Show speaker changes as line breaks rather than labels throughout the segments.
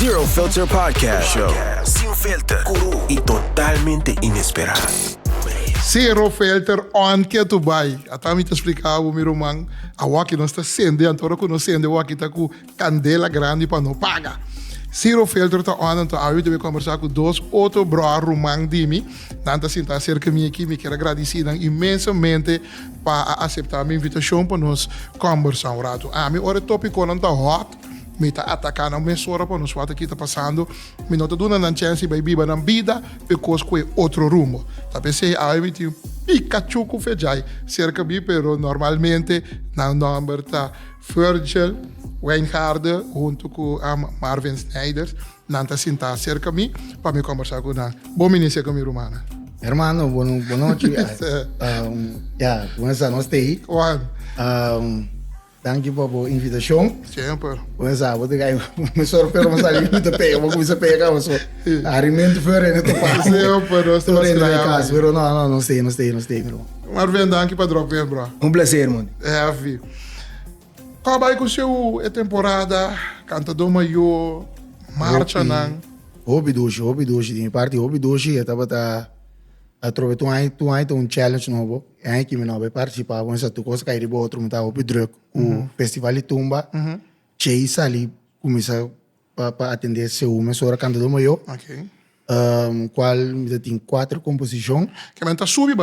Zero Filter Podcast Show. Sin filter, guru y totalmente inesperado.
Zero Filter on que tu vai. Até me te explicar o meu irmão. A waki não está sendo, então que não sendo, waki está com candela grande para não pagar. Zero Filter está on, então eu vou conversar com dois outros brothers rumang de mim. Nanta sinta cerca minha aqui, me quero agradecer imensamente para aceitar a minha invitação para nós conversar um rato. Me hora tópico não está hot. Me está atacando a emissora para nós, o que está passando. Me não está dando a chance de viver na vida, porque é outro rumo. Tá pensei, me tem Pikachu com fejai, cerca de mim, pero normalmente, na número está Virgil Weinhardt, junto com Marvin Snyder, não está sentado cerca de mim, para me conversar com ele. Bom início com a minha irmã.
Hermano, boa noite. Começa nós aí. Dank je voor de invitatie.
Sempre.
We zijn wat ik me zorg voor ons ali niet te pegen, maar we zijn pegen ons. Arimento voor en het pas.
Sempre, nós
estamos in de casa, pero não sei.
Marvin, dank para drop in, bro.
Prazer, mano.
Vi. Acabei com seu temporada, canta do maior, marcha não.
Hobby doce, de minha parte hobby doce, eu tava trovo tu ai challenge novo e que me não vai participar com essa tu coisa cair de outro muita hobby druk o festival de tumba chase ali começa para atender seu uma hora canta do maior qual me tem 4 composições
que me tá subir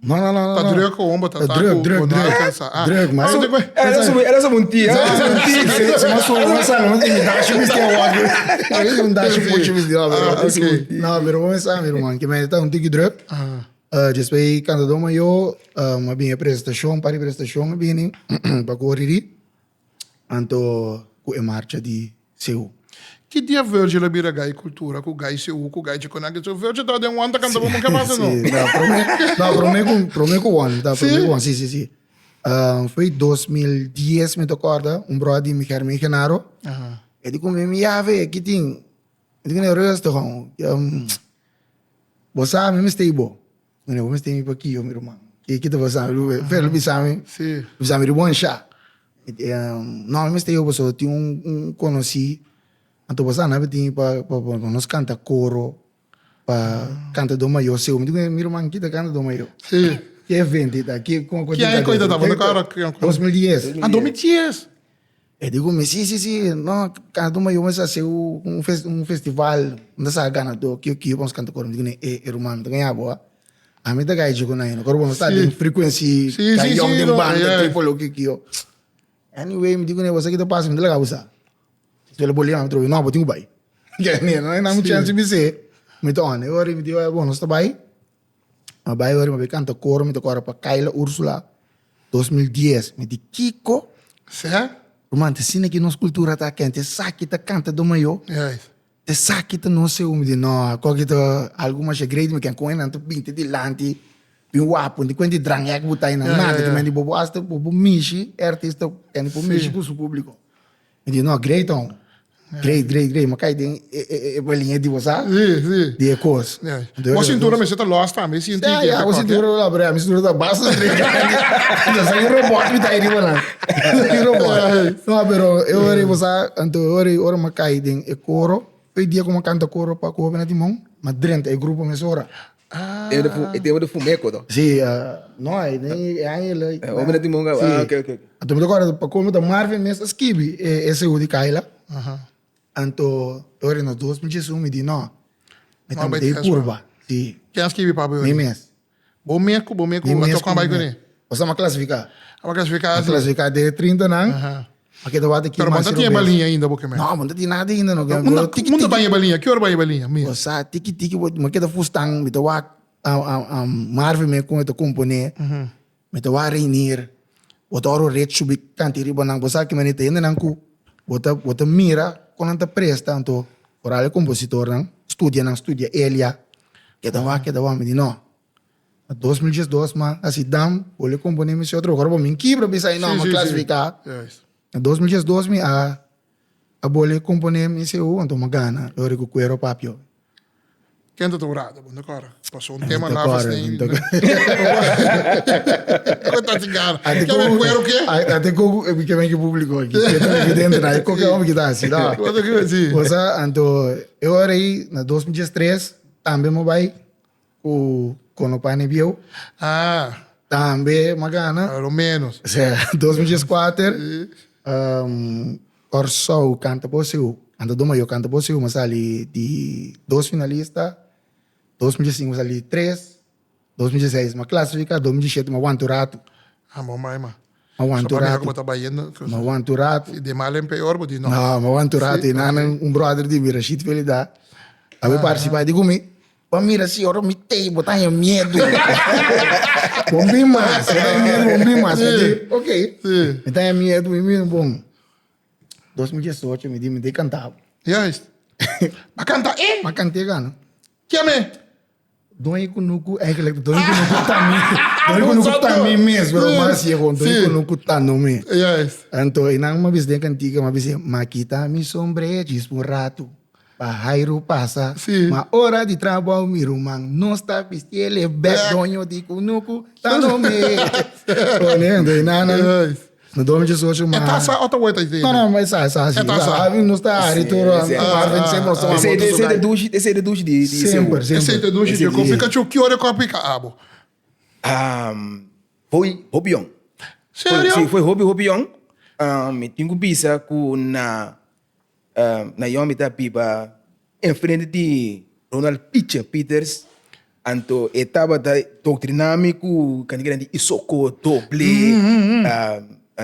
não
tá druk ou bomba tá
druk mas
era essa montia
se mas não tem me dá chance que eu não dá chance não pero vamos a meu irmão que me tá tique druk depois quando do maior uma bem apresentação para apresentação bem para correr anto com a marcha de seu
que dia Virgil a bira gai cultura com gai seu com gai de conecta seu Virgil tá de um ano tá cantando como que passa não
prometo com one sim foi 2010 me recorda brother me quer me Genaro ele como me ave que tem eu tenho restaurante você me stay bom eu vou stay para aqui meu irmão que você velho bisame
sim
bisame de bom chá não me stay eu só tinha conheci então você não tem para nós canta coro para canta do maior seu meu irmão que tá canta do maior
sim
que é vendida que com
que é coisa da banda cara
2010
2010
eu digo mas sim não canta do maior mas é um festival onde sai ganador que vamos cantar coro digo irmão tá ganhar boa a mim tá ganhar digo não agora vamos estar em frequência caião de banda triplo que eu anyway me digo você que tá passando me legal você ele bolia me trouxe não botinho bai não me chance me ser me tô on agora me deu bom nós tá bai a bai agora me canta coro me toca para Kayla Úrsula 2010 me di Kiko
certo
romante sina que nossa cultura tá quente saque tá canta do maior te saque tá não sei me di não qualquer alguma segredo me quer com ena tá binte de lante bem guapo de quando drang é que botar na nada que me di bobo hasta bobo michi artista é ni bobo michi com o público me di não great on great mas cai tem bolinha de você de ecos
a cintura me está lost também sim
a cintura lá para a cintura da base da sai robot me tá aí lá robot não pero eu ora você então ora mas cai tem coro foi dia como canta coro para co na timão mas dentro é grupo mesora
tem de fumeco do
sim não é nem aí
o homem de monga ok
então me agora para como da Marvin nessa skibi esse o de Kayla então ora nos 2011 me di não me também curva sim
quem escreve para
meu mês
bom meco eu tô com a bike né
você vai classificar de 30 não aqui do lado aqui
mas não tinha balinha ainda porque
não não tem nada ainda não
muita balinha que hora balinha
você tiki mas que da fustang me toa a Marvin me com o componer me toa reunir o toro red subir cantiri banang você que me tem ainda não cu bota mira quando anta presta então oral compositor não estudia Elia que dava me di não 2012 mas assim dam olhe componer me se outro agora me quebra bisa não mas classificar 2012 me a boleh componer me se então magana eu recuero papio
Kent het orado, bom, agora. Passou um tema
Tá
lá,
claro,
mas nem...
tá
Quanto cigano?
Até
Quer ver cuero o quê?
Até que vem que público aqui. Que tá aqui dentro, aí qualquer homem que tá assim, lá.
Quanto que vai dizer?
Você, então, eu era aí, na 2013, também me vai, com o pai Nebio,
Ah,
também, magana.
pelo menos.
O sea, 2014, Orso canta por seu. Ando doma eu canta por seu, mas ali de 2 finalistas, 2005 mas ali 3, 2016 uma classifica, 2017 uma wanturato,
Ah, bom, mas, mano.
uma
Só para mim,
wanturato,
como tá baiano.
uma wanturato.
De mal em pior, mas de não.
Não, uma wanturato e nada um brother de mira shit felicidade. Aí participar de comigo. Pô, mira, se eu me tenho, botar medo. Bom, bem mais, bom, bem mais. Ok.
Sim.
Então é medo, e mesmo bom. 2018 eu me dei cantar.
E aí? Mas canta,
Mas cantei, gano.
Que é
Doi kunuku, eigenlijk doi kunuku tami. Doi kunuku tami mesmo, pero mas yego doi kunuku tanome.
E aí?
Anto inang mabis de cantiga mabis makita mi sombreros por rato. Bahairo passa,
Sim.
ma hora de trabalho mirumang não está pistiele bedonho de kunuku tanome. Olhando inana. No 2018
É
mas
taça, outra coisa aí.
não, mas essa
É taça.
não está aritoro, mas sempre só
Esse é de douche de
sempre,
Esse aí
sempre.
tem duas dias. Fica tio, que hora que eu aplico? Ah, bom.
Foi Robion.
Sério?
Sim, foi Robion. Me tinha bisa com na yomi da pipa em frente de Ronald Peters. Anto etapa da doutrinâmico, que grande isoko doble,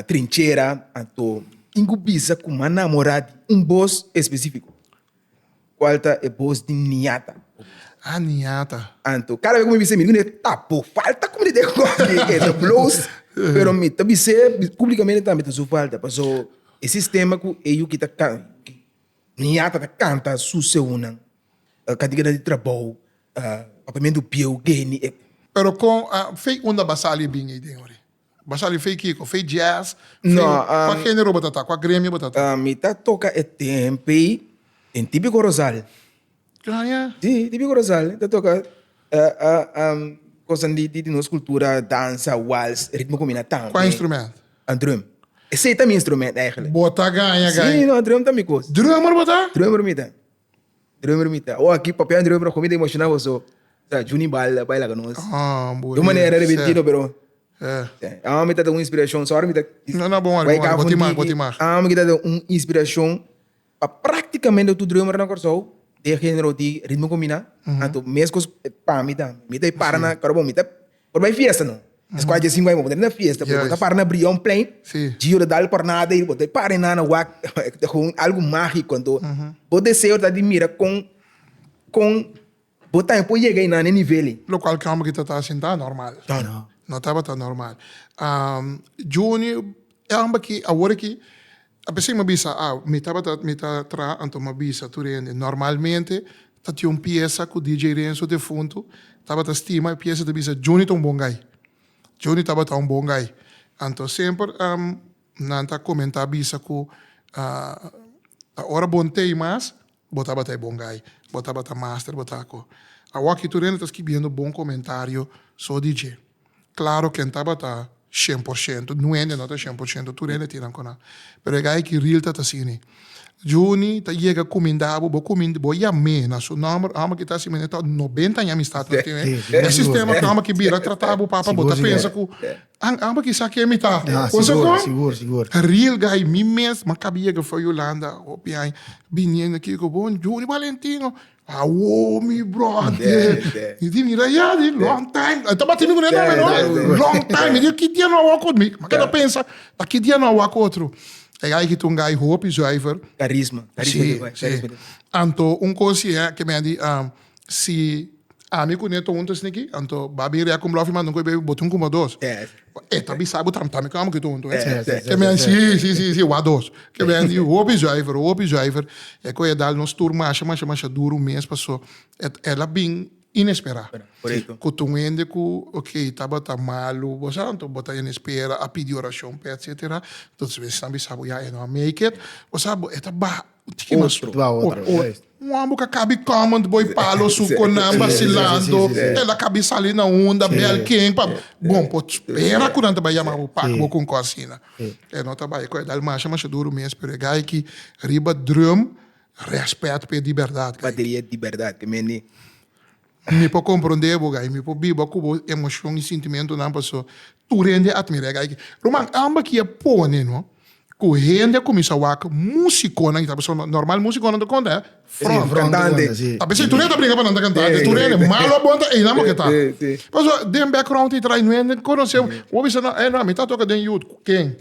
trincheira, anto tinha bisa com uma namorada, boss específico. Qual é boss de niata.
Ah, niata.
Anto, cada vez que me disse, me tapo, falta como de é blows, pero me também publicamente também sua falta, passou esse sistema que eu que tá niata tá canta suceuna, cadeira de trabalho, papamento piu, geni.
Pero com fei onda basali bem aí dentro. Basali fei kiko, fei jazz.
Não,
qual gênero batata? Qual grêmio batata?
Me tá toca é tempo em típico Rosal.
Ganha.
Sim, típico Rosal, tá toca coisa de nossa cultura, dança, waltz, ritmo combinado.
Qual instrumento?
Drum. Esse é também instrumento, eigenlijk.
Bota ganha,
Sim,
ganha.
não, drum também coisa.
Drummer bota?
Drummer mita. Drummer mita. Ou aqui, papel drummer, comida emocional, so. Sa Juni baila con nós.
Ah, boa.
De maneira repetida, pero.
É.
Me dá uma inspiração, só me dá.
Não, bom, vou te mar.
Me dá uma inspiração para praticamente tu drummer na corso, de gênero de ritmo combinado. Então, mesmo para me dá para na, cara bom, me dá por vai fiesta não. Es quase assim vai na fiesta, porque tá para na Brion Plain. Giro de dar por nada e botar para na wak com algo mágico quando o desejo da admira com botar depois chegar na nível.
Lo qual calma que tá assim tá normal.
Não.
Não estava tão normal. Juni, é amba que agora que a pessoa me bisa, me tá tra anto me bisa tu rende. Normalmente tá tinha uma peça com o DJ Renzo de fundo, tava tá estima a peça de bisa Juni tão bom gai. Juni tava tão bom gai. Anto sempre não tá comentar bisa com a hora bom tem mais, botava tá bom gai, botava tá master, botava co. A waki tu rende tá escrevendo bom comentário so DJ. Claro que estava tá 100%, não é não tá 100%, tu rende tiram com ela. Pero é que real tá assim. Juni tá chega comendavo, bo ya mena, so número, ama que tá assim, tá 90 anos amistade, não tem, é sistema que ama que vira tratava o papa, bota pensa que ama que saque é mitad.
Seguro.
Real guy, mi mes, mas cabia que foi Yolanda, o piai, vinha aqui com bom Juni Valentino. Mi brother. E mira, long time. Então, bati comigo, não, long time. E que dia não há comigo? Mas cada pensa, que dia não há outro? É aí que tu um gai hope zuiver.
Carisma.
Sim. Anto, coisa é que me diz, se me conheço juntos aqui, anto, babi rea com blof, mas não coi botum como dois. Tabi sabe tam como que tu junto. Que me diz, sim, o dois. Que me diz, hope zuiver. É que eu dar nos turno, mas duro mês passou. Ela bem inesperado.
Correto.
Que tu ende que, ok, estava tá malo, você então bota em espera, a pedir oração, etc. Então, se você sabe, já não make it, você sabe, é tá ba,
Outro.
ambo que cabe comando boy palo suco namba silando, ela cabe sali na onda, bel king, bom, pô, espera quando vai chamar o paco com cocina. É não tá vai, dal marcha, mas duro mesmo, pero gai que riba drum, respeito per liberdade.
Bateria de liberdade, que meni.
Me po compreender, gai, me po biba com emoção e sentimento não passou. Tu rende admirar, gai. Roman, amba que é pone, não? Que rende começa a waka musicona, que tá pessoa normal musicona do conta, front
cantante.
A pessoa tu rende briga para não cantar, tu rende malo bonta e não que tá. Mas dem background e trai não conheceu, o bisa não, me tá toca den youth, quem?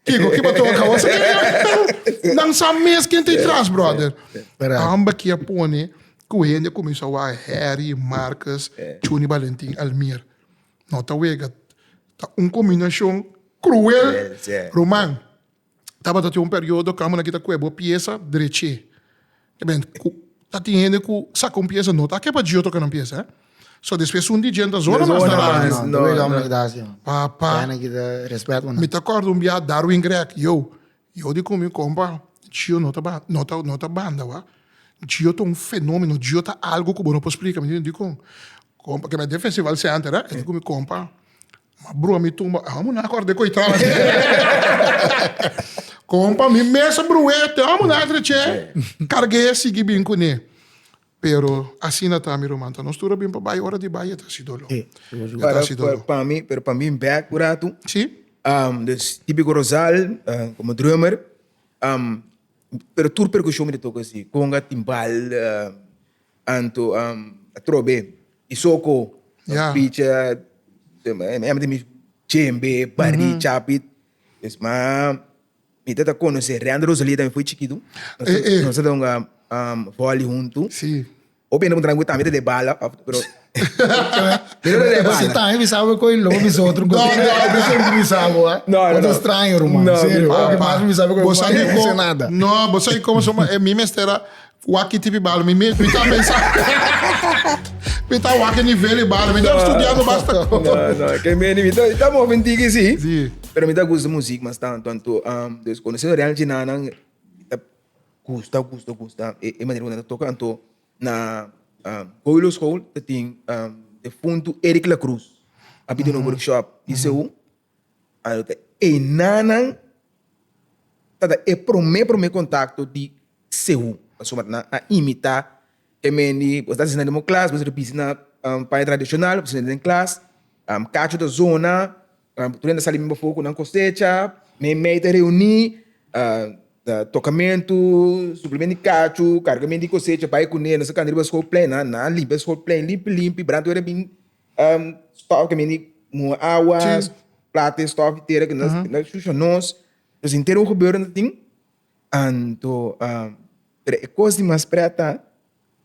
Kiko, que botou a cabeça? Não sabe mesmo quem tem trás, brother. Amba que é pone, que rende começa a waka Harry, Marcus, Tony Valentim, Almir. Nota wega, tá combinação cruel, Roman. Tava tendo período que a gente está com a peça direita. Tá tendo que sacar uma peça não, tá que para dia tocar uma peça, só depois dia da zona mais
Não, não dá assim.
Papa.
Respeito,
Me tá acordo dia Darwin Greg, eu digo comigo compa, tio não tá banda, wa. Tio tá fenômeno, tio tá algo que eu não posso explicar, me digo compa que me festival se antes, né? Eu digo comigo compa, mas bro, me tumba, vamos na acorde com itala. Compa, me mesa bruete, vamos na treche. Carguei seguir bem com ele. Pero assim não tá, meu irmão. Nós tudo bem para baixo, hora de baixo tá se dolo.
Para mim, back burato.
Sim.
Dus típico Rosal, como drummer. Pero tour percussão me toca assim, conga, timbal, anto, trobe, isoko, picha, me djembe, bari, chapit. Dus maar me tenta conhecer, Reandro Rosalie também foi chiquito. Nós estamos vôlei junto.
Sim.
Ou bem não tranquilo também de bala, pero
Você tá, me sabe com ele, não me sou outro. Não, me sabe, não. Estranho, irmão. Sério, o que mais me sabe com ele, não sei nada.
Não, você como sou, me mestera, o aqui tipo bala, me tá pensando. Me tá o aqui nível bala, me tá estudando bastante.
Não, que me tá movendo aqui sim.
Sim.
Pero me dá gosto de música, mas tanto desconhecido realmente não custa e maneira quando toca tanto na Coelho School tem de fundo Eric La Cruz a pedir no workshop isso e nanan tada é primeiro contato de seu a imitar que me você está ensinando uma classe você precisa na pai tradicional você em classe cacho da zona tu ainda sabe mesmo pouco na costecha me te reunir tocamento, suplemento de cacho, carregamento de cosecha, vai com ele, nessa candeira escola plena, na limpa escola plena, limpo, branco era bem, stop, que água, prata, stop, inteira, que nós inteiro gebeuren dat ding, então, é coisa mais preta,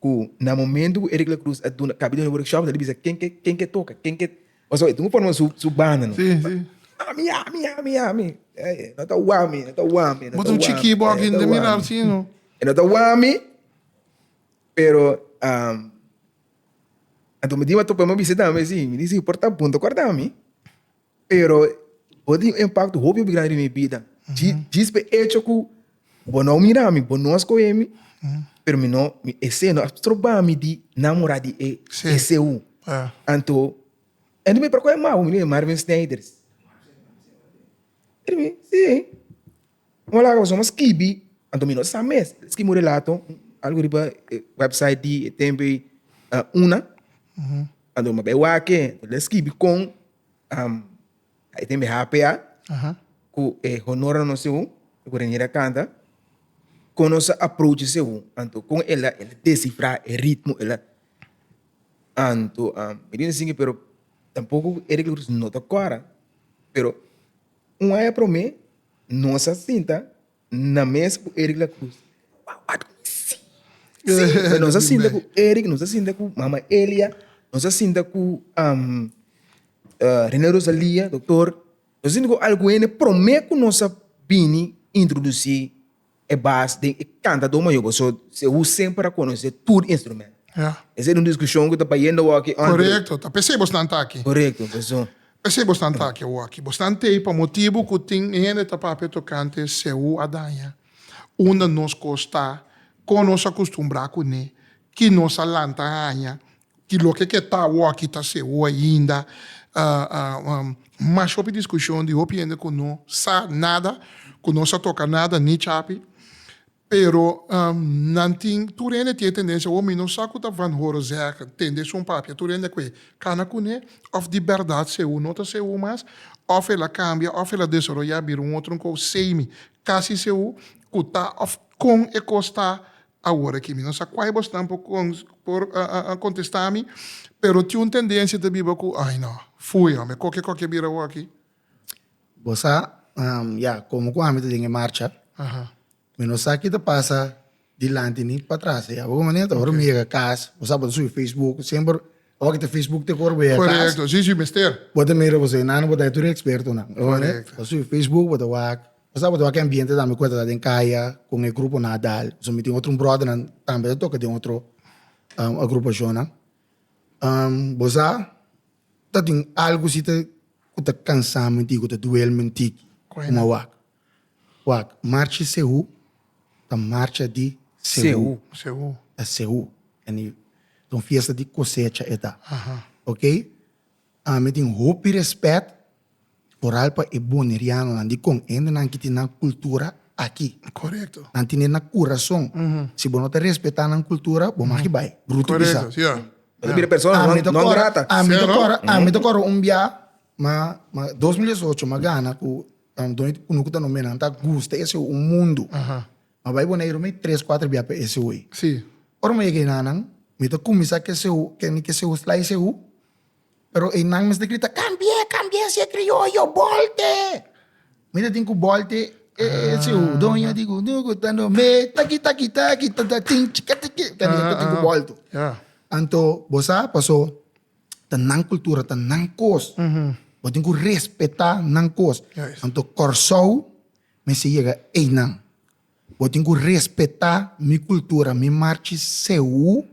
que na momento Eric La Cruz, acabei de um workshop, ele diz, quem que toca, quem que, ou seja, tu forma su banda, não?
Sim.
Ami. Não tá wami.
Bota um chiquibo aqui de mirar, sim, não?
Não tá wami, pero então me diga para uma visita, me disse porta ponto guarda-me, pero pode impacto hobby grande na minha vida. Diz para hecho que não mira-me, não escolhe-me, pero não esse não trobar-me de namorar de esse então me procura mal, Marvin Snijders. Sim. Vamos lá, somos kibi. Então, nós sabemos. Que relato, algo de website de tempo uma. Então, uma vez que nós kibi com aí tem HPA, que honora no seu, que renhera canta, com nossa approach seu. Então, com ela decifrar o ritmo, ela. Então, me diz assim, pero tampouco Eric Cruz não tá clara, pero um é para mim, nossa cinta, na mesa com Eric La Cruz. Sim. Nossa cinta com Eric, nossa cinta com Mama Elia, nossa cinta com René Rosalia, doutor. Nossa cinta com alguém, para mim, que nossa bini introduzir a base de canta do maior, se usa sempre para conhecer todo instrumento. Essa é uma discussão que está fazendo aqui.
Correto, tá pensei bastante aqui.
Correto, pessoal.
Pensei bastante aqui, bastante para motivo que tem ainda tá papel tocante seu adanha. Onde nos custa com nos acostumbrar com né, que nos alanta anha, que lo que tá o aqui tá seu ainda, mas houve discussão de opinião com não sa nada, com não sa toca nada nem chapi, pero não tem tu rende tem tendência o menino saco tá van horen zeggen tendência papel tu rende que cana com né of de verdade seu não tá seu mas of ela cambia of ela desenvolver bir outro com semi quase seu cuta of com e costa agora que não sa quai bastante por contestar-me pero tinha uma tendência de biba com ai não fui homem qualquer bira aqui
Bosa, como com a gente tem em marcha, menos aqui te passa dilante nem para trás. Ya, alguma maneira, agora me chega casa, você pode subir Facebook, sempre, agora que Facebook te corre a casa.
correto sim mister
Bota mira você, não bota tu experto não.
Correcto.
Você subir Facebook, bota wak. Você bota wak ambiente da me conta da em caia com o grupo Nadal. Você me tem outro brother também toca de outro agrupação, né? Você tá tem algo se te kuta cansado de kuta duel mentik uma wak marcha seu ta marcha de seu a seu e então fiesta de cosecha eta ok me tem hope e respeito por alpa e boneriano andi com ainda não que tem cultura aqui
correto
não tem na coração se você não te respeitar na cultura bom mas que vai bruto
correto
bisa
yeah.
Mira pessoa não grata.
Me tocou mas 2018 mas gana com donde no que tá no mena tá gusta esse é o mundo mas vai boneiro me 3-4 via para esse oi
sim
ora me que nanan me to começar que se o slide se o pero e nang mas grita cambie se criollo volte me tem que volte esse o donho digo no tá no me taki tá tin chica tem que volto
yeah.
anto bosa passou tanang cultura tanang cos Você tem que respeitar nan cos.
Yes.
Anto corsou, me se chega ei nan. Você tem que respeitar minha cultura, minha marcha seu.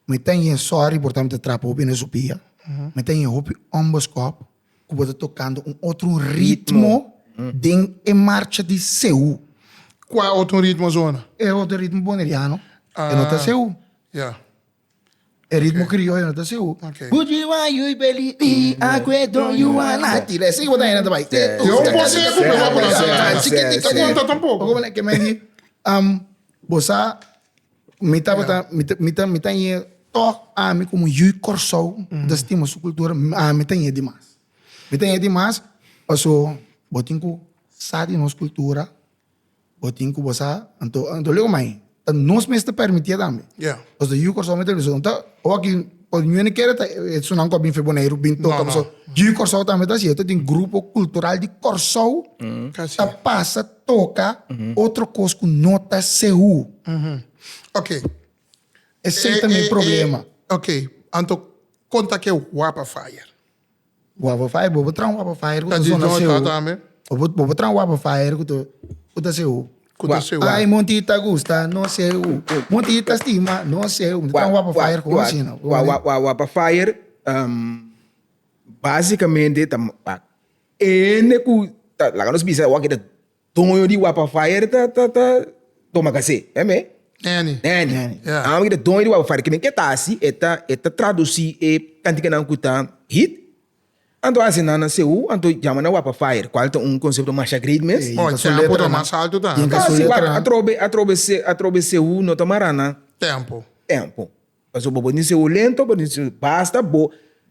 Me tem sorry, portanto, me trapo bem supia. Me tem hope omboscop, que você tocando outro ritmo de marcha de seu.
Qual é outro ritmo zona?
É outro ritmo boneriano. É nota seu.
Yeah.
É ritmo crioulo, não tá seu.
Okay.
Would you want you believe me? I quit on you want to tira. Sim, botar aí na vai.
Eu não posso ir com o conta tampouco.
Como que me diz? Bosa, me tá aí to a me como you corso da estima sua cultura, me tem demais. Me tem demais, passo botinco sabe nossa cultura. Botinco bosa, anto lego mai. Nós mesmos te permitia também.
Yeah.
Os de you corso me televisão. Então, o aqui o não quer isso não com bem feboneiro, bem toca, mas you corso também tá assim. Tem grupo cultural de corso. Tá passa toca outro coisa que nota seu.
Ok.
Esse é também problema.
Ok. Anto conta que é o Wapa Fire.
Wapa Fire, vou botar Wapa Fire,
Tá de nota também.
vou botar Wapa Fire, que tá seu.
Conta seu.
Ai, Montita gusta, não sei o. Montita estima, não sei o. Então, Wapa Fire, como assim, não?
Wapa Fire, basicamente, lá nos bisa, o aqui da tonho de Wapa Fire, toma cacê, é me?
Nani.
A aqui da tonho de Wapa Fire, que nem que tá assim, eta traduzir e cantica não cuta hit. Ando assim na seu, ando chama na Wapa Fire, qual é conceito mais agrid mesmo?
Oh, tempo tá mais alto tá.
Atrobe seu no tomarana.
Tempo.
Mas o bobo seu lento, basta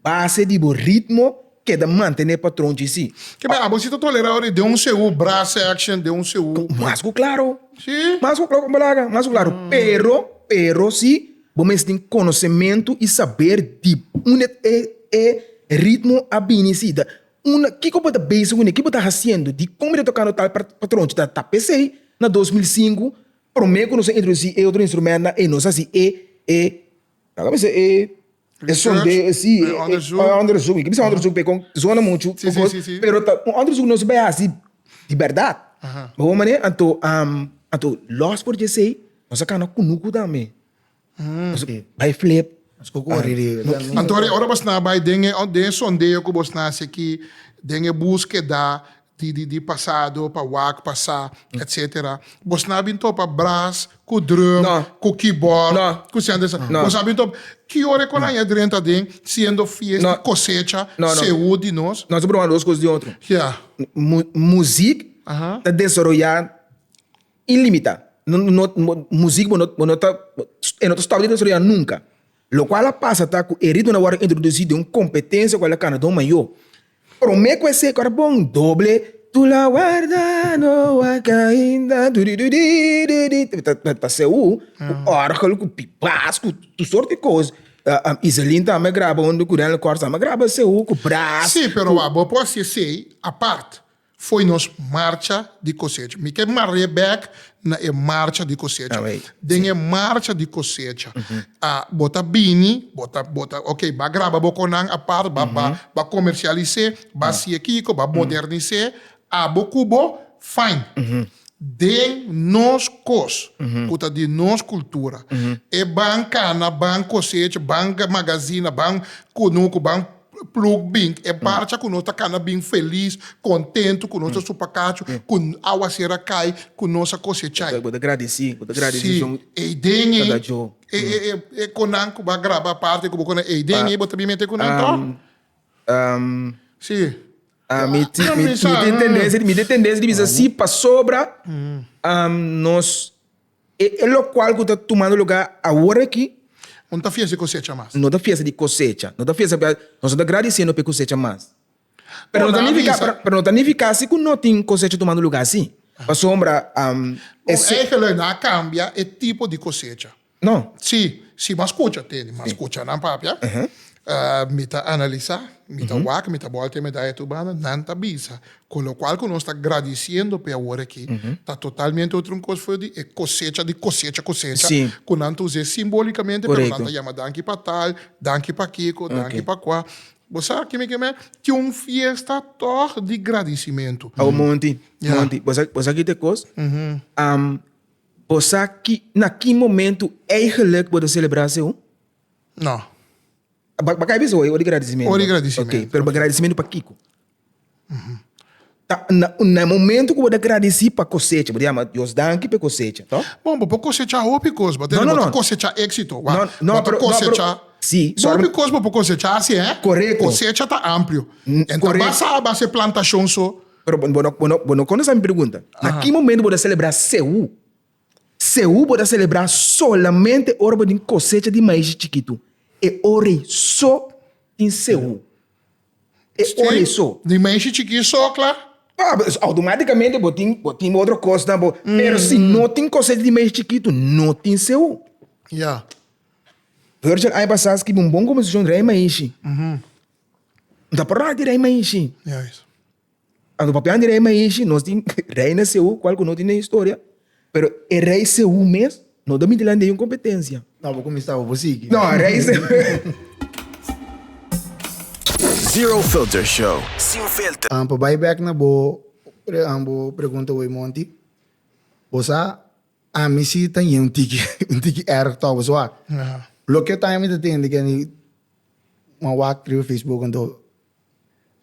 base de ritmo que da manter patrão de si.
Que bem, você tá tolerando de seu braço action, de seu.
Mas claro.
Sim.
Mas claro. Pero se você tem conhecimento e saber de ritmo abinecida. Que pode base que pode fazendo de como ele tocando tal patrão de tá PC na 2005, prometo não se introduzir outro instrumento e não sei se sonde si underzoek. Que bisa underzoek com zona muito, pero underzoek não se vai assim de verdade. Bom mané, anto lost por sei, nós acá não kunuku também. Vai flip.
Antônio, ora bas na bai dinge sondeio que bos na se que dinge búsqueda de passado, para wak, passar, etc. Você não sabe então para braço, com drum,
Não.
com keyboard,
Não.
com sendo essa.
Não.
Você sabe então que hora quando a gente dentro, sendo fiesta,
Não.
cosecha,
Não, não.
saúde de nós.
Nós vamos duas coisas de outro.
Yeah.
Música
Aham.
está desarrollada ilimitada. Música não está desarrollada nunca. Lo qual passa tá com herido na hora introduzido uma competência com a canadá maior. Pero me cuece carbón doble, tu la guarda no va ainda, tá seu, órgão com pipas, com tu sorte de coisa. Iselin também grava onde o curando o corte, também grava seu com braço.
Sim, pero a boa pode ser a parte. Foi nos marcha de cosecha. Me quer marre back na marcha de cosecha.
Ah, bem.
Den marcha de cosecha. Bota bini, bota, ok, ba grava boconang a parte, ba comercializar, ba se kiko, ba modernizar, a bocubo, fine. Den nos cos, puta de nos cultura. E ban cana, ban cosecha, ban magazina, ban kunuku, ban plug bem é parte que nós estamos bem feliz, contente com nosso supacacho, com a aguaceira cai, com nossa cosecha.
Vou agradecer,
Sim, e dengue,
Cada jogo.
e conanco vai gravar parte como quando e dengue, bota bem meter com nanto. Sim.
Me tem tendência de dizer assim, para sobra, nós, é o qual que está tomando lugar agora aqui,
Não está fiel de cosecha mais.
não da fiesta de cosecha, não da fiesta, nós estamos agradecendo pela cosecha mais. Pero
Bom,
não
na
significa,
avisa.
pero não significa assim que não tem cosecha tomando lugar assim. Para sombra,
É que não cambia o tipo de cosecha.
não.
Sim, sim, mas escuta, tem, mas escuta, não papia. Me tá analisar, me tá wak, me tá volta, me dá tubana, não tá bisa. Com o qual que nós está agradecendo pela hora aqui, tá totalmente outra coisa foi de cosecha,
Sim.
com não usar simbolicamente,
Correto.
pero não tá chama danke para tal, danke para Kiko, danke para quá. Você sabe que uma fiesta tor de agradecimento.
Ao monte,
Yeah.
monte. Você aqui tem coisa? Você aqui, naquele momento, eigenlijk pode celebrar seu?
Não.
Bacai pessoa, o de agradecimento.
O de agradecimento.
Ok, pero agradecimento para Kiko. Tá, no momento que eu vou agradecer para a cosecha, vou dizer, Deus danke para a cosecha, tá?
Bom, para cosechar ópicos, para
Não.
cosechar éxito.
Não,
para cosechar.
sim,
Só ópicos para cosechar, assim, é?
Correto.
Cosecha está amplo. Então,
correto.
basta plantação só.
Pero, bueno, quando você me pergunta, naquele momento eu vou celebrar seu vou celebrar solamente a hora de cosecha de maíz chiquito. E hora só em seu. E hora só.
De mexe chiquinho só, claro.
Automaticamente botem outra coisa, tá bom? Pero se não tem cosecha de maíz chiquito, não tem seu.
Yeah.
Virgil, aí passas que um bom composição de rei maíz. Da parada de rei maíz.
Yeah, isso.
Ando papel de rei maíz, nós tem rei na seu, qual que não tem na história. Pero é rei seu mesmo, não dá muito de competência.
Não, vou começar, vou seguir.
Não, rei seu.
Zero Filter Show. Sem filter.
Para buyback na bo, pergunta o Monty. Você, a mim se tem um tiki erg tal, você vai. Lo que tá me detendo que ni uma wak criou Facebook ando.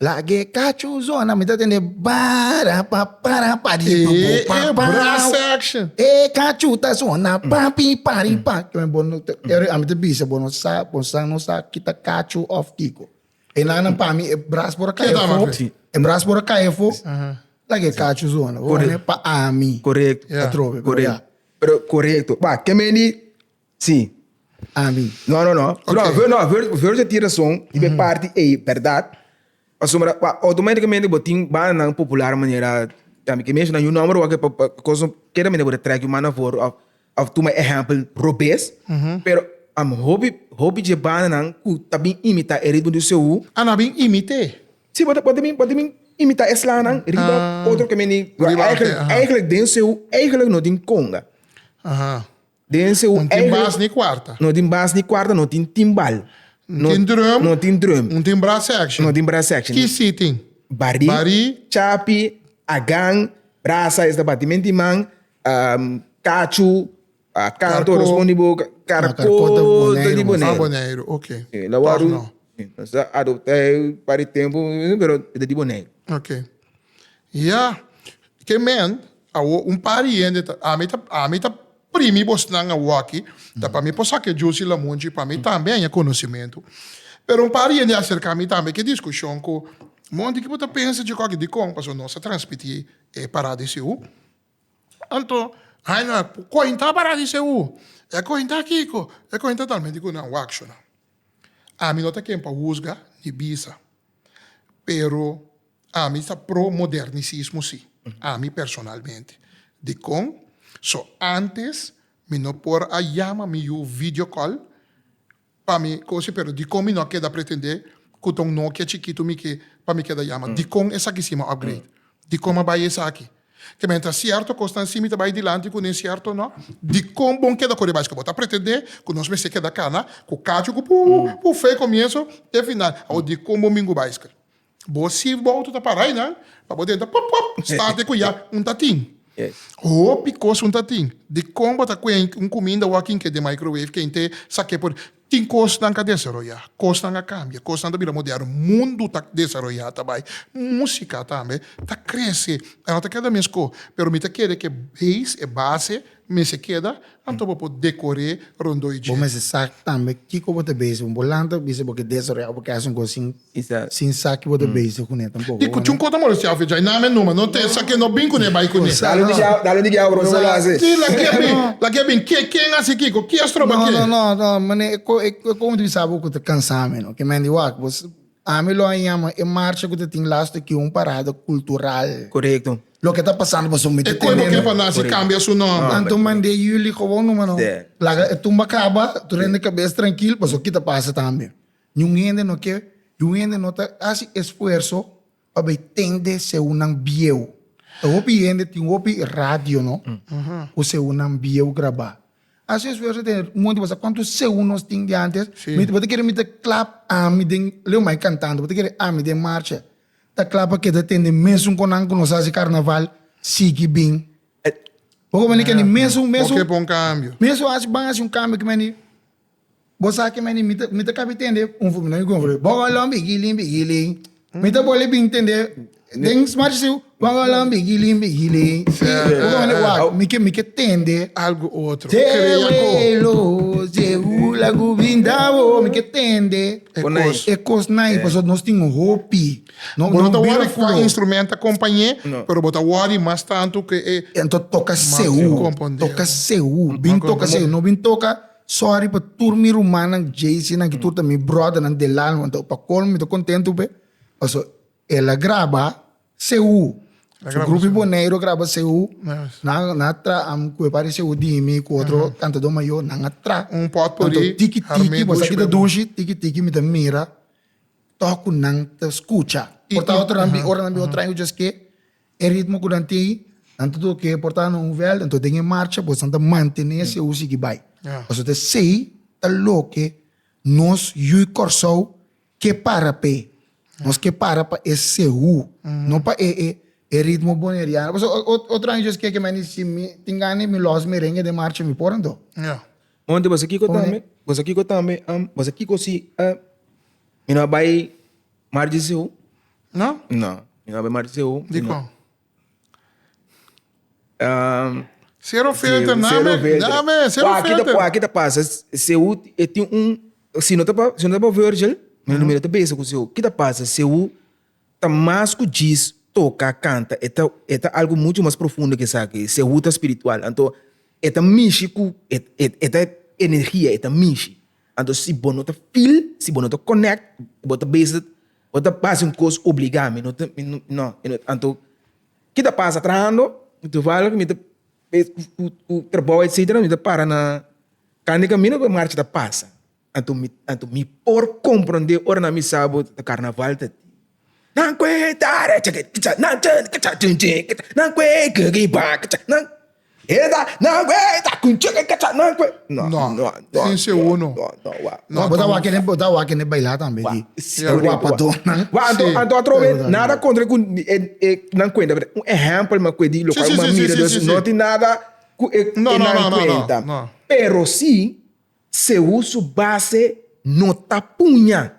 Lagi kacu zona me detende para
Brass action.
kacu tá zona papi pari pa. Que é bom, a mim te bisa bom sa kita kacu off kiko. E na pa mi e brass por
Que dá,
fo.
Mafê?
E brass por fo. Lagi kacu zona. Correto. Pa ami.
Correto.
Yeah.
Trove.
Correto. Pero correto. Bah, que me ni... Sim.
Ami.
Não.
Ok.
Não, ver a tiração, e ver parte, é verdade. Assume, automaticamente, botim, vai na popular maneira, que mesmo na número, que coisa, que era maneira, track, uma na for, of tu, exemplo, robês, pero, hobby de banana, que também imita o ritmo do seu,
Ana bem imite.
sim, pode imitar esse lá, não? Outro que me eigenlijk, den seu, eigenlijk não tem conga. Den seu,
Não tem base nem quarta.
não tem bass, nem quarta, não tem timbal.
Não tem drum.
Não tem drum.
Não tem brass action.
Não tem brass action.
Que sitting?
Bari, chapi, agang, brasa, esse batimento de mão, cachu, canto, respondibo, caracol, de boneiro.
Boneiro, ok.
Lawaru,
Não.
adotei para tempo, pero de boneiro.
Ok. Ja, que men, um pariente, a mim tá primi bostando a waki, tá para mim possa que juice la monte, para mim também é conhecimento. Pero um pariente acerca a mim também que discussão com monte que você pensa de qualquer de com, para nossa transmitir parada de seu. Então, aí não, cointa parada de seu. É cointa Kiko, é cointa talmente com não action. A mim não tá quem para usga ni bisa. Pero a mim está pro modernicismo sim. A mim personalmente. De com, antes, me não por a llama me o video call, para mim, coisa, pero de com me não queda pretender, que um Nokia chiquito me que, para mim queda llama. De com essa aqui cima upgrade. De com a baia essa aqui. Que mentre certo, costa em cima, vai dilante, com nem certo, não. De com bom queda correr mais que botar pretender, que nós me se queda cana, com o cacho, com o feio começo, e final. Ou de com bom mingo básico. Você volta para parar, né? Para poder dar pop, start com já tatim. O picos tatim. De como tá com comida walking que de microwave que inte saque por tem costa na desarrollar, costa na cambia, costa na vida moderna, mundo tá desarrollar também, música também, tá cresce, ela tá queda mesmo, pero me tá querer que base me se queda, então vou decorar rondoide.
Bom, mas sabe também que como te base, bolando, bisa porque desarrollar porque é coisa sin saque você base com ele tampouco.
E que conta mais se alve já, não tem saque no bem com ele, vai com ele.
Dale de diabo, não lá se.
Sim, lá que é bem, quem assim Kiko, que astro ba que?
Não, mas como tu sabe que te cansame, não? Que me diga, você a mim lo chama é marcha que tem lá que parada cultural.
Correto.
Lo que está passando você me
É como que para nós cambia seu nome.
Então mandei jullie gewoon mano. Laga tumba acaba, tu rende cabeça tranquilo, mas o que tá passa também. Ninguém não quer, ninguém não tá faz esforço para entender se um bio. O piende tem o rádio, não? O se um bio gravar. Às vezes você tem muito mais quantos segundos tem de antes. Me você quer me clap a me den leu mais cantando, você quer a me den marcha. Da clapa que tem mesmo com nós faz carnaval, sigue bem. Porque mani que mesmo
Porque bom cambio.
mesmo acho bem assim cambio que mani você que mani me tá entender filme não igual. Bogolão biguilim. Me tá bole bem entender. Den smart seu bogolão biguilim. Porque mani wa me que entender
Algo outro.
Tewelo, Zeula Gubindavo, me que entender. É coisa nai, porque nós temos hopi.
Não tá wari com instrumento acompanhar, pero bota wari mais tanto que
Então toca seu, bem toca seu, não bem toca. Sorry para turmi rumana, Jason, que tu também brother nan delal, então para colmo me tô contento be. Also ela grava seu. O grupo boneiro grava seu. Na atra am que pare seu de mim com outro cantador maior na atra.
Pot por aí.
Tiki você aqui da duche, tiki me da mira. Toco não te escuta. Porta outro nambi outra eu just que é ritmo curante. Tanto do que porta no vel, então tem em marcha, pois anda manter esse uso que vai. Você te sei tá louco nós corso que para pe. Nós que para esse não para ritmo boneriano. Outro ano just que me se me tingane me los merengue de marcha me porando.
Onde você aqui também, você aqui se me não vai marcha seu?
Não?
Não, me não vai marcha seu.
De qual? Zero filter, zero filter.
Aqui tá passa, seu tem se não tá para Virgil, mas não me tá bem com seu. Que tá passa, seu tá mais que diz, toca, canta, é algo muito mais profundo que isso aqui, seu tá espiritual. Então, é místico, é energia, é místico. Então, se você não tá feel, se você não tá connect, você tá base, você passa um coisa obrigado, não. Então, que tá passa trando, tu fala que o trabalho etc, me para na quando caminho para marcha da passa. Então me por compreender ora na missa sábado do carnaval tá. Não cuidar, não
Sem ser uno.
Não, botar o aquele bailar também. Guapadona.
Então trove nada contra com não cuenta. Um exemplo mas que digo, uma mira não tem nada
não.
Pero sim, se uso base não tá punha.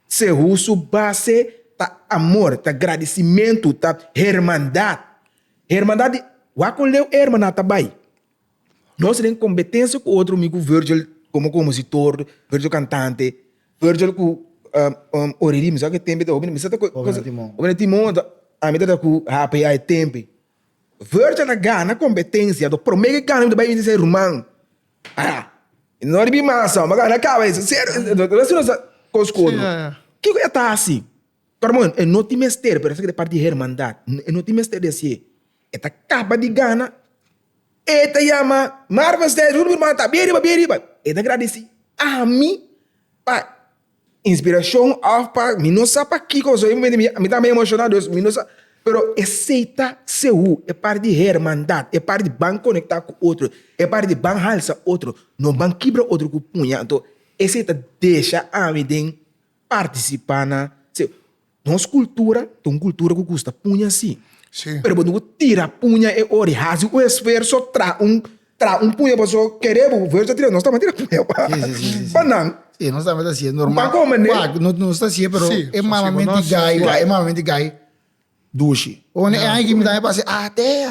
Se uso base tá amor, tá agradecimento, tá hermandade. Hermandade, o leu hermandade também. Nós temos competência com outro amigo Virgil como compositor, Virgil cantante, Virgil com oririm, sabe que tempo da obra, mas tá com obra Timon, a mim tá com happy ai tempo. Virgil na gana competência, do promega gana do bem ser humano. Não é bem massa, mas gana acaba isso, sério, não coscodo. Que é tá assim? Carmão, é não te mestre, parece que é parte de hermandade, é não te mestre desse. É tá capa de gana. Eta yama, marva ste, juro mata, beriba. Eta agradeci a mim, pa inspiração, pa, me não sabe que coisa, me tá meio emocionado, me não sabe, pero aceita seu, é parte de hermandade, é parte de ban conectar com outro, é parte de ban halsa outro, não ban quebra outro com punha, então aceita deixa a mim participar na, nossa cultura, tem uma cultura que custa punha assim.
Sim.
Pero quando tira a punha e ori, razi o esforço tra um punha para só querer o verso tira, nós estamos tirando punha.
Sí.
Banang.
Sí, no estamos así, es normal.
Como, né?
No está así, pero
Sí,
es
sí,
malamente
sí,
gay,
sí.
es malamente gay. Dushi. O ne ai que me dá para ser até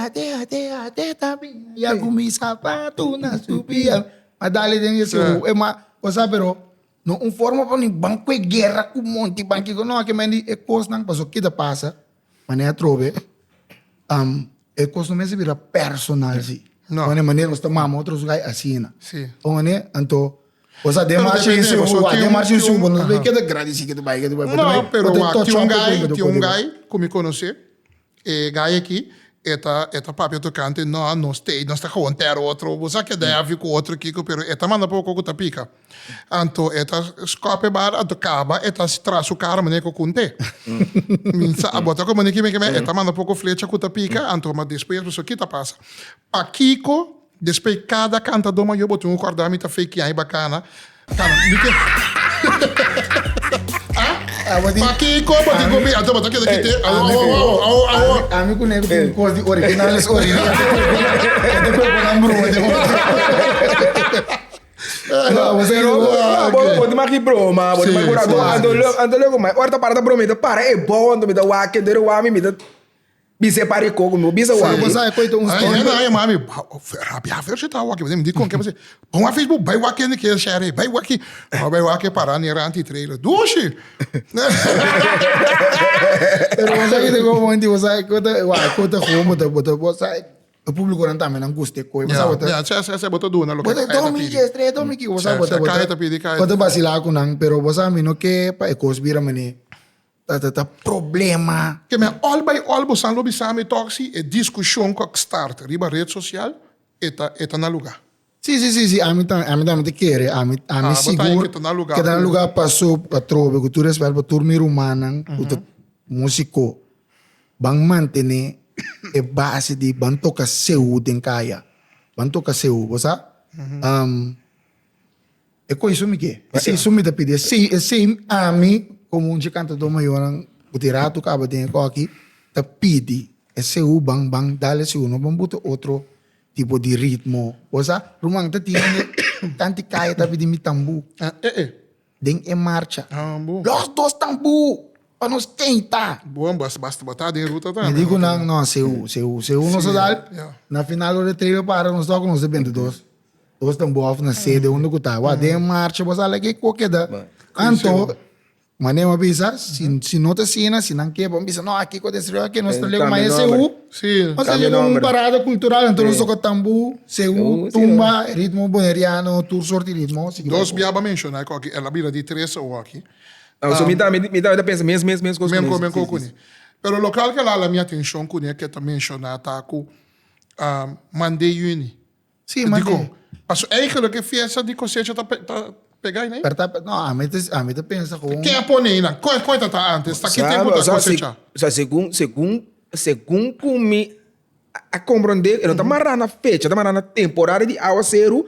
tá bem. E a comi sapato na subia. Mas dale tem esse é uma, o sabe, pero no um forma para um banco de guerra com um monte de banco, não que me é coisa não, passou que passa. Mas é trove. É coisa não se vira personal sim.
Não.
Mas maneira nós tomamos outros lugares assim, né?
Sim.
O né, então o sabe de
Pero
marcha
depende,
isso,
você
o
tem
de marcha
um-
isso,
tem um-
não sei
Aham.
que é grande que vai,
Não, pero tinha um guy que me conhece, guy aqui, eta papi tocante, não está com ter outro, você que deve com outro aqui, pero eta manda pouco com pica. Anto eta scope bar, anto caba, eta se traz o cara, mané com conte. Minsa, a bota como que me eta manda pouco flecha com pica, anto mas depois isso aqui tá passa. Pa Kiko, depois cada cantador mas eu botei um cordão tá fake aí bacana. Cara, me que Aqui, como te comi? Então, bota aqui daqui.
A mim comigo tem coisa de originais originais. Depois eu lembro, não, você
Pode mais que broma, pode mais curador. Ando logo mais. Horta para da brometa, para é bom, ando me dá o que der o me dá. Me separe coco, meu bisa o
você sabe coisa uns
Aí, mami, rabia, você tá aqui, você me diz com que você. Bom, a Facebook, vai o aqui, que é share, vai o aqui. Vai o aqui parar, nem era anti-trailer. Dushi!
Pero você que tem como antes, você conta como, você o público não tá me angústia coisa,
Você botou duas na local.
Você toma que estreia, toma que você bota. Pode vacilar com não, pero você me não quer para ecosbira mane. Tá problema.
Que me all bosan lobi sami toxi e discussão com start riba rede social eta na lugar.
Sim, a mim também te quer, a mim seguro
que tá no lugar.
que tá no lugar passou para trove, que tu respeita para turma humana, o músico, bang manter é base de bang toca seu den kaya, bang toca seu, você? É coisa isso me que, isso me tá pedir, sim a mim como um cantador maior, o tirato acaba de aqui, tá pedi, é seu bang dale seu, não vamos botar outro tipo de ritmo. Você, rumang tá tirando tanto kaya tá pedi mi tambu. Den é marcha.
Bom.
Los dos tambu para nos tentar.
Bom, basta botar de ruta
Me
também.
digo não, seu não se dá. Na final do treino para nos toca nos 22. Dois tambu off na sede onde que tá. Wa den marcha, você lá que qualquer da. Anto Manema bisa, se não te sina, se não quer, vamos dizer, não, aqui aconteceu aqui, nós trabalhamos mais CU.
Sim.
Mas é uma parada cultural, então nós tocamos tambu, CU, tumba, ritmo boneriano, tour sorte ritmo.
Dos biaba mencionar que ela vira de três ou aqui.
So me dá pensa mesmo coisa.
Mesmo com ele. Pero o local que lá a minha atenção com ele que tá mencionar tá com Monday Uni.
Sim, mas
Passo eigenlijk que fiesta de cosecha tá pegar né?
não, a mim te pensa com
Quem é pônei lá? Quanto tá antes? Tá que tempo tá cosecha?
Segundo me a compreender, eu não tá marrando na fecha, tá marrando na temporada de aguaceiro,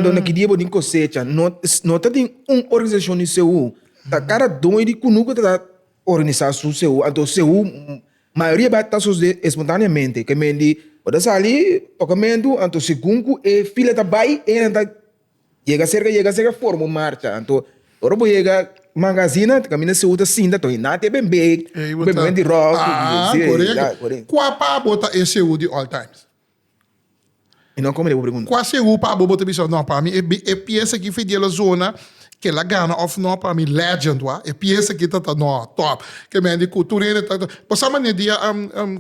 onde que dia de cosecha, não tá tem uma organização de seu, tá cada dois de cunuco tá organizar o seu, então seu maioria vai estar espontaneamente, que me di, pode sair, tocamento, então segundo e fila tá vai e tá chega cerca forma marcha, então ora chega magazine, camina se usa cinta, tô indo até bem bem, bem de rock.
Correto. Qual para botar esse de all times?
E não como ele pergunta.
Qual seu para botar isso? Não, para mim, é peça que foi de la zona que la gana of não para mim legend wa. É peça que tá no top. Que me de cultura tá. Posso maneira dia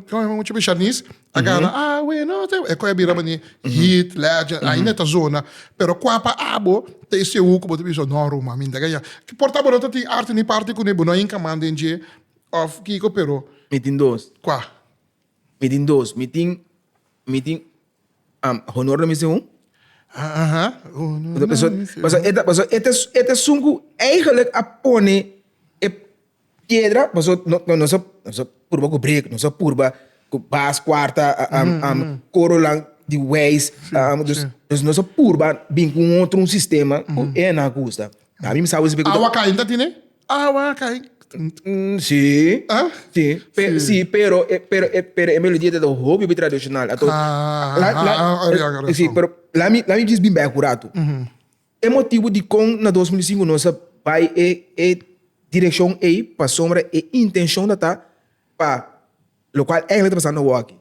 como é muito charnis. A gana bueno, é coisa bira mani hit legend. Ainda tá zona. Pero qual para abo te esse que botar isso não Roma, mim daí. Que porta botar tem arte ni parte com nebo não encamando em dia of Kiko pero.
Meeting dos.
Qual?
Meeting dos. Meeting honor na missão. Het is eigenlijk apone e piedra, mas não só purba com break, não só purba com bas quarta, coro lang de ways, dus não só purba bem com outro sistema, é na custa. A mim sabe se pegou.
Awa kain tá tine? Awa kain.
Sí. Sí, pero é melodia do hobby tradicional. Sí, pero lá me diz bem accurato. É motivo de com na 2005 nossa vai direção aí para sombra e intenção da tá para lo qual é está passando aqui.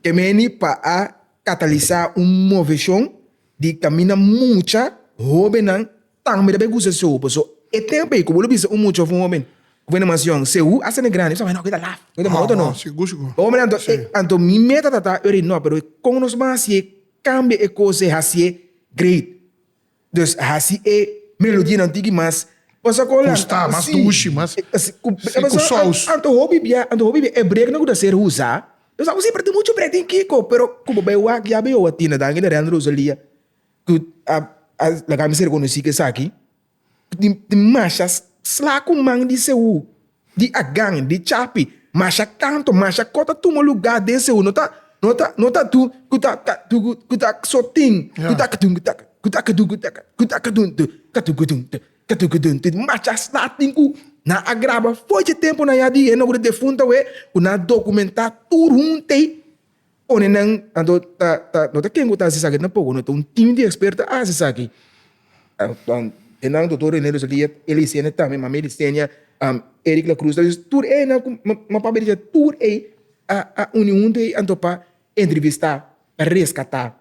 Que meni para catalisar movição de caminha muita hobby não tão me deve gostar so é tempo aí como lo bisa muito of homem. Governação, seu, a cena grande, só não queda lá, não tem modo não.
Seguro.
Homem, então minha meta tá, eu não, pero como nós mais se cambia a coisa, assim great. Dus assim é melodia antiga, mas você cola.
Custa, mas duche, mas com sous.
Anto hobby é break não dá ser usar. Eu sabe sempre tem muito break tem Kiko, pero como bem o aqui abe o atina da ainda Leandro Rosalia. Que a camisa reconheci que aqui. De machas slaku mang di seu di agang di chapi masha canto masha kota tu mo lugar de seu nota tu kuta soting kuta masha slating ku na agraba foi de tempo na yadi eno de defunta we una documentar turunte onen ando nota quem gota se sabe na pouco nota um time de experta se sabe enang doutor René Rosalia, ele ensina também, mas ele ensina Eric La Cruz, tur é na papel tur é a união de antopa entrevistar, resgatar.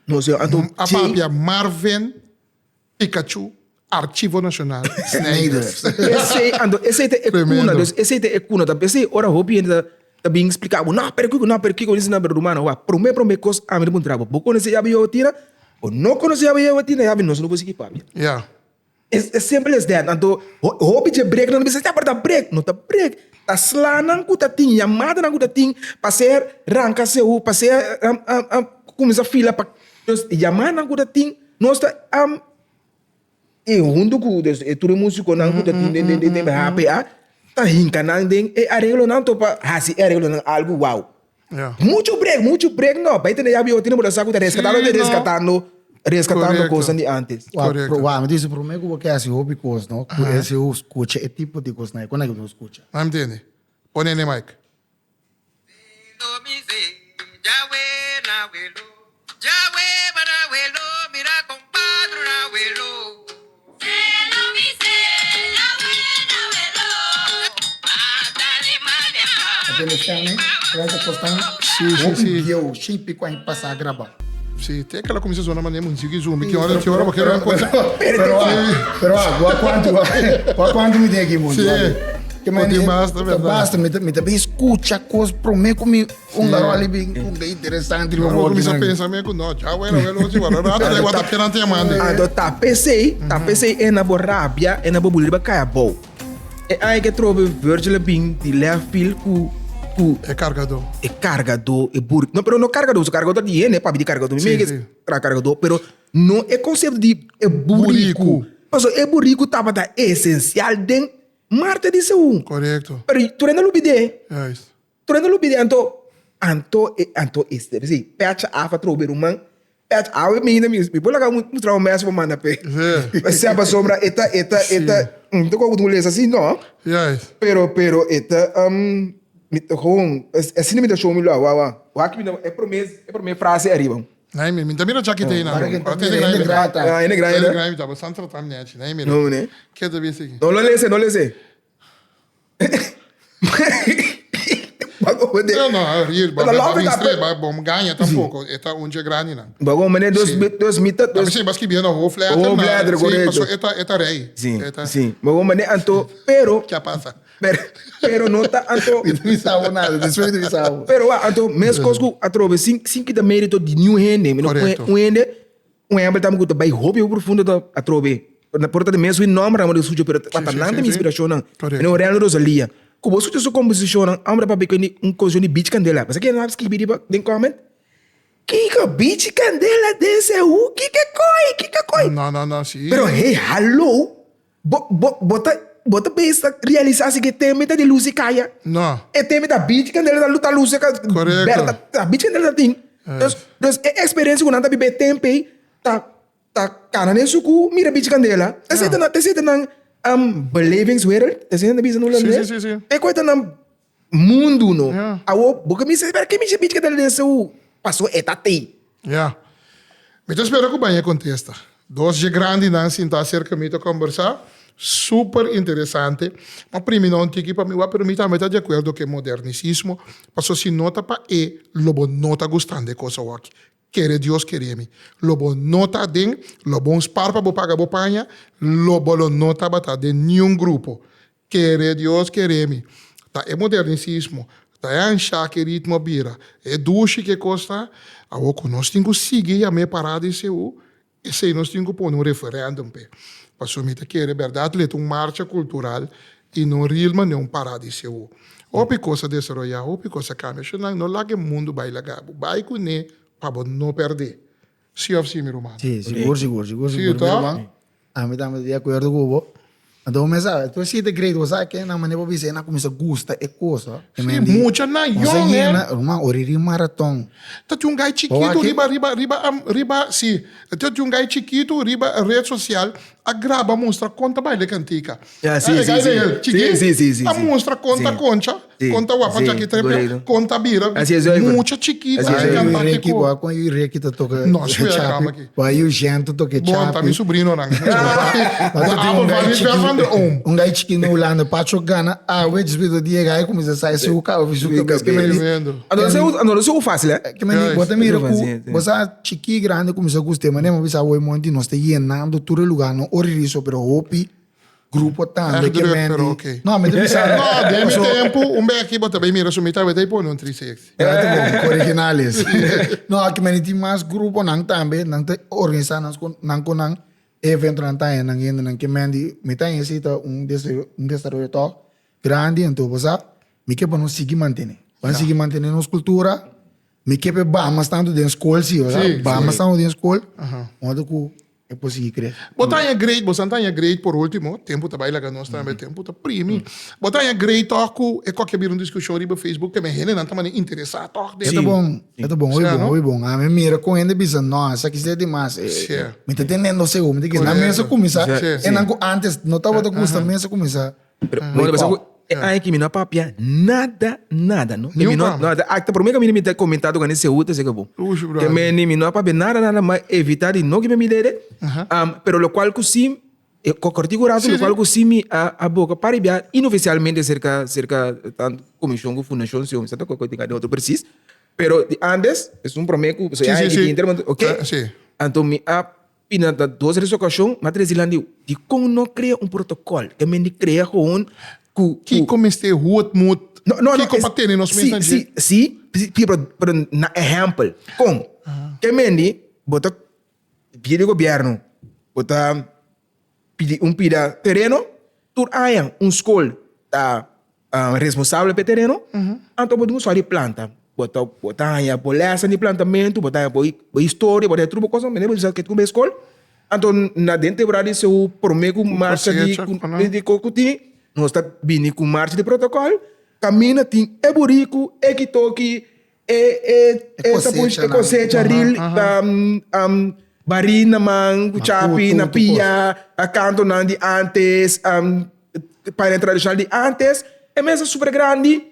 Não sei, anto
a papia Marvin Pikachu Arquivo Nacional Snyder.
Esse é cuna, tá pensei ora hobby ainda tá bem explicado. Não, perquico isso na berrumana, wa prome cos a me demonstrava. Bom conhece já bio tira. O não conhecia a tina, já nós não conseguimos parar.
Yeah.
É sempre assim, então hobby de break não precisa para dar break, não tá break. Tá slanan ku tá ting, chamada na ku tá ting, passer ranca seu, passer começa a fila para chamada ku tá ting, nós tá e junto com tudo músico não ku tá ting de HPA, tá rincanando e arreglo não tô para hasi arreglo algo wow.
Yeah.
Muito break não. Vai ter já viu tino por saco resgatando coisas de antes.
Mas isso para mim que é assim hobby coisa, não? Esse eu escuto é tipo de coisa, não? Quando é que eu escuto?
Não entende? Põe ele, Mike.
E eu sempre quando passar a gravar.
Sim, tem aquela comissão na maneira música zoom, que hora porque era uma coisa.
Pero quanto me tem aqui muito. Que basta me também escuta coisa para mim como garoto ali bem interessante.
Eu comecei a pensar meio que não, já vai até agora perante a mãe.
Então tá pensei é na borrabia, é na bobuliba caia bom. É aí que trobe Virgil bem de left field
É cargador.
É burro. Não, pero não cargador. O cargador de né, para de cargador. Para cargador, pero não é conceito de burrico. Mas é burrico tava da essencial de Marte de seu.
Correto.
Pero tu ainda lubide.
É isso.
Tu ainda lubide anto este, sim. Pecha afa trobe rumang. Pecha awe me ainda me pôr lá muito trauma mais para mandar pe. Mas se a sombra eta não tô com mulher assim não.
Yes.
Pero eta assim me deixou melhor, o aqui é promessa frase arriba.
Nee, me mira jacket aí,
Para que
não.
tá vendo grata.
Ah, ainda grande,
Ele
né?
grave, tá bastante tratando, né? Nem mira.
Não, né?
Quer dizer assim.
Não lê, não lê. Bago,
Não, não, rir,
Mas lá
mas
tá
isso é bom, ganha tampouco. Está onde é grande, não.
Bago, mas dois mitas,
Mas sim, mas que bem, não, o flatter,
O flatter, correto.
Sim, está rei.
Sim. Bago, mas anto, pero,
Que passa?
pero não tá anto.
Não me salvo nada, después não me salvo.
Pero anto, mes cosco atrobe, sim que da mérito de new hende, mas
Correto.
um hende, um hende tá muito bem, hobby profundo da atrobe. Na porta de mês o nome ramo de sujo, pero tá nada me inspiração não.
Correto.
Não real Rosalia. Como você sua composição não, amra para pequeno um coisa de beach candela. Mas aqui não acho que biriba den comment. Que beach candela desse que coi.
Não, sim.
Pero hey, hello. Bota besta realizar se que tem meta de luz e caia.
Não.
É tema da beach candela da luta luz
Correto.
da beach candela tem. Então é experiência com nada bebê tempo aí tá cara nesse cu mira beach candela. Tá sendo na belevingswereld. Tá sendo na bisa no lande.
Sim.
É coisa na mundo no.
Yeah.
Awo boca me se que me beach candela desse passou etatei.
Ja. Mas eu espero que o banho contesta. Dois de grande não sentar cerca de conversar. Super interessante. Mas primeiro não tem que para mim vai permitir me de acordo que modernicismo passou se nota para lobo nota gostando de coisa aqui. Quere Deus querer me. Lobo nota den, lobo spar para pagar bopanha, lobo nota bata de nenhum grupo. Quere Deus querer me. Tá é modernicismo. Tá é anchar que ritmo bira. É duche que costa. A oco nós temos que seguir a minha parada e seu. E sei nós temos que pôr um referendum pe. Para assumir que é verdade, é uma marcha cultural e não realmente é um parada e seu. Outra coisa desse royal, outra coisa cambia. Não larga o mundo vai largar. Vai com ne para não perder. Sim ou sim, meu irmão?
Sim, seguro.
Sim, tá?
A mim também de acordo com o então, mas tu se de grade, você que na maneira de na começa gusta é coisa.
Sim, muita na young, né?
Uma oriri maratón.
Tá um gai chiquito, riba, sim. Tá um gai chiquito, riba rede social, a grava mostra conta baile cantica.
Sim.
A mostra conta concha, conta wapa que trepe, conta bira. Muita chiquita.
Com o Reiki tá toca.
Nossa, eu calma aqui.
Vai o gente toca chapi.
Bom, tá meu sobrinho, não.
Um gai chiquito no Holanda, pacho gana, we desvido dia gai começa a sair seu carro,
Não sei o fácil, né?
que me bota mira você chiqui grande começa a gostar, mas nem bisa o monte nós te llenando todo lugar, no oririso pero hopi grupo tanto que mendi. Não, mas bisa.
Não, de meu tempo, bem aqui bota bem mira sumita, vai ter pôr um 360.
É, originales. Não, que mendi mais grupo nang também, nang te organizar nang konang evento nang tayo nang yun nang que mendi, mita yung sita desarrollo grande, então você me que para não seguir manter, para seguir manter nossa cultura, me que para mas tanto de escola sim, mas tanto de escola, onde que é possível crescer.
Botar em grade, botar em grade por último, tempo também lá nós também tempo tá primi. Botar em grade toco é qualquer bir discussão riba Facebook que me rende não tá maneira interessado toco.
É bom, oi bom. A minha mira com ele bisa, nossa, que é demais. Me tá entendendo seu, me diz na mesa começar, é não antes não tava da custa mesa começar.
Ai que mina papia nada, não. Nada. Até por mim que me ter comentado com esse outro, sei que bom. Que me não papia nada, mas evitar de não que me dere. Pero lo cual que sim, corticorado, lo cual que sim a boca para enviar inoficialmente cerca tanto comissão com fundação, se eu certo que tem outro preciso. Pero antes, é um prometo, você aí que interno, ok? Então me pina da duas resoluções, mas Brasilândia de como não cria um protocolo, que me cria com
que comecei rua mut que combater nos mensagens
sim para na exemplo como que mendi bota pedir governo bota pedir pida terreno tur aya escola tá responsável pelo terreno então bota só de planta bota aya polícia de plantamento bota aya história bota tudo coisa me lembro que tu me escola então na dentro de seu prometo marcha de cocuti nós está vindo com marcha de protocolo, caminha, tem burico, kitoki, cosecha, ril, barina, chapi, na pia, a canto de antes, para tradicional de antes, é mesmo super grande,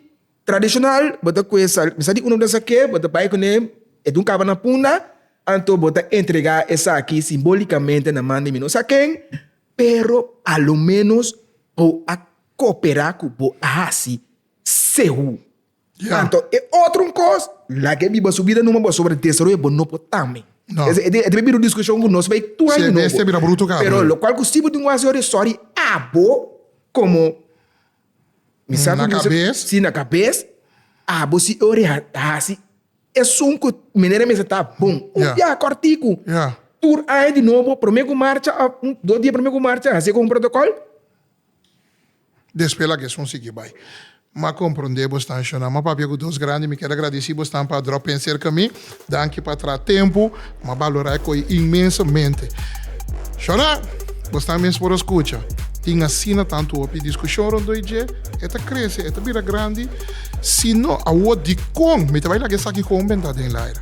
tradicional, bota coisa, mas de um dessa que, bota pai com ele, é de cava na puna, Anto bota entregar essa aqui simbolicamente na mão de mim. Não sei quem, pero a lo menos vou a cooperar com o assim, seu.
Yeah.
Então, é outro coisa, lá que a subida numa sobre desarrollo, não pode também.
No.
É uma discussão que nós vai tu aí, não.
Este mira bruto, cabrón.
Pero lo cual tipo de uma sorry, abo, como... Me sabe,
Na
não sei-
cabeça.
Sim, na cabeça. Abo, se ore, assim, é som que mineira me está bom.
Yeah.
Já, cortico.
Yeah.
Tur aí de novo, primeiro marcha, 2 dias primeiro marcha, assim com um protocolo.
Despela que son sigue vai. Ma compreender bastante chona. Ma papi com dois grandes, me quero agradecer bastante para drop em cerca mim. Danke para tra tempo, ma valorar coi imensamente. Chona, bastante mesmo por escuta. Tinha assina tanto op discussão rondo dia, eta cresce, eta vira grande. Se não, a o de com, me vai lá que saque com bem da den laira.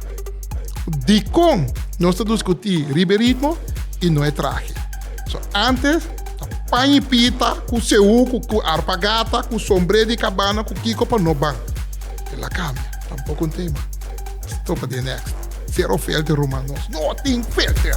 De com, nós estamos discutindo riberismo e não é traje. So, antes, panha e pita, com seu, com arpagata, com sombrero de cabana, com kiko para no ban. Ela cambia, tampouco um tema. Stop the next. Zero filter romanos, nothing filter.